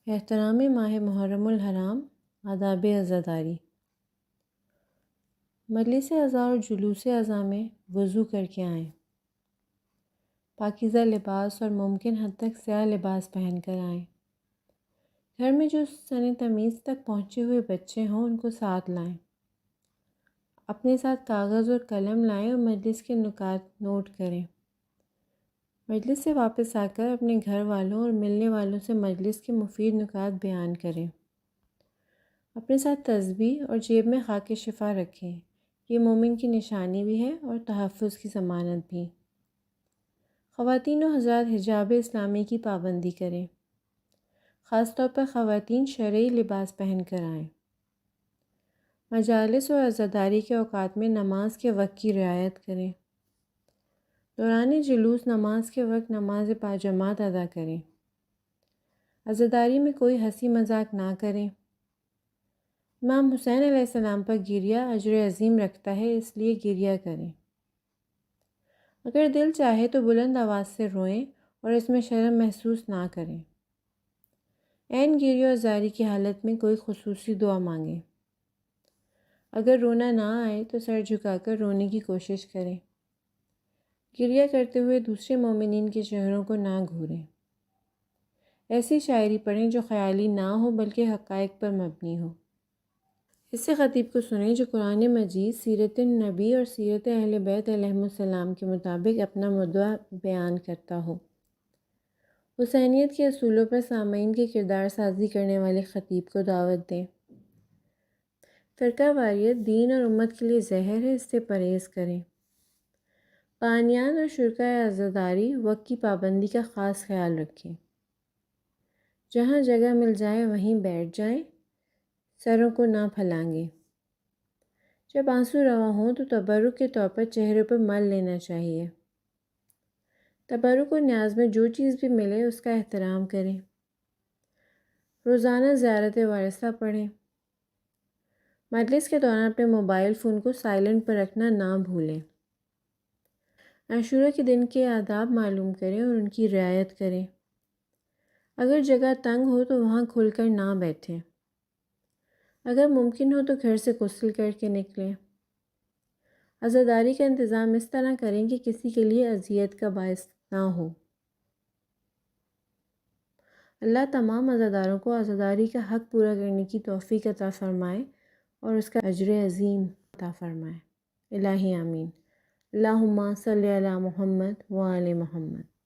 احترام ماہ محرم الحرام، آداب عزاداری۔ مجلس عزا اور جلوس عزا میں وضو کر کے آئیں۔ پاکیزہ لباس اور ممکن حد تک سیاہ لباس پہن کر آئیں۔ گھر میں جو سن تمیز تک پہنچے ہوئے بچے ہوں ان کو ساتھ لائیں۔ اپنے ساتھ کاغذ اور قلم لائیں اور مجلس کے نکات نوٹ کریں۔ مجلس سے واپس آ کر اپنے گھر والوں اور ملنے والوں سے مجلس کے مفید نکات بیان کریں۔ اپنے ساتھ تسبیح اور جیب میں خاک شفا رکھیں۔ یہ مومن کی نشانی بھی ہے اور تحفظ کی ضمانت بھی۔ خواتین و حضرات حجاب اسلامی کی پابندی کریں۔ خاص طور پر خواتین شرعی لباس پہن کر آئیں۔ مجالس اور عزاداری کے اوقات میں نماز کے وقت کی رعایت کریں۔ دوران جلوس نماز کے وقت نماز باجماعت ادا کریں۔ عزاداری میں کوئی ہنسی مذاق نہ کریں۔ امام حسین علیہ السلام پر گریہ اجر عظیم رکھتا ہے، اس لیے گریہ کریں۔ اگر دل چاہے تو بلند آواز سے روئیں اور اس میں شرم محسوس نہ کریں۔ عین گریہ اور زاری کی حالت میں کوئی خصوصی دعا مانگیں۔ اگر رونا نہ آئے تو سر جھکا کر رونے کی کوشش کریں۔ گریہ کرتے ہوئے دوسرے مومنین کے چہروں کو نہ گھوریں۔ ایسی شاعری پڑھیں جو خیالی نہ ہو بلکہ حقائق پر مبنی ہو۔ اس سے خطیب کو سنیں جو قرآن مجید، سیرت النبی اور سیرت اہل بیت علیہم السلام کے مطابق اپنا مدعا بیان کرتا ہو۔ حسینیت کے اصولوں پر سامعین کے کردار سازی کرنے والے خطیب کو دعوت دیں۔ فرقہ واریت دین اور امت کے لیے زہر ہے، اس سے پرہیز کریں۔ بانیان اور شرکاء عزاداری وقت کی پابندی کا خاص خیال رکھیں۔ جہاں جگہ مل جائے وہیں بیٹھ جائیں، سروں کو نہ پھلانگیں۔ جب آنسو رواں ہوں تو تبرک کے طور پر چہرے پر مل لینا چاہیے۔ تبرک و نیاز میں جو چیز بھی ملے اس کا احترام کریں۔ روزانہ زیارت وارثہ پڑھیں۔ مجلس کے دوران اپنے موبائل فون کو سائلنٹ پر رکھنا نہ بھولیں۔ عاشورہ کے دن کے آداب معلوم کریں اور ان کی رعایت کریں۔ اگر جگہ تنگ ہو تو وہاں کھل کر نہ بیٹھیں۔ اگر ممکن ہو تو گھر سے غسل کر کے نکلیں۔ عزاداری کا انتظام اس طرح کریں کہ کسی کے لیے اذیت کا باعث نہ ہو۔ اللہ تمام عزاداروں کو عزاداری کا حق پورا کرنے کی توفیق عطا فرمائے اور اس کا اجر عظیم عطا فرمائے۔ الہی آمین۔ اللہم صلی علی محمد وآل محمد۔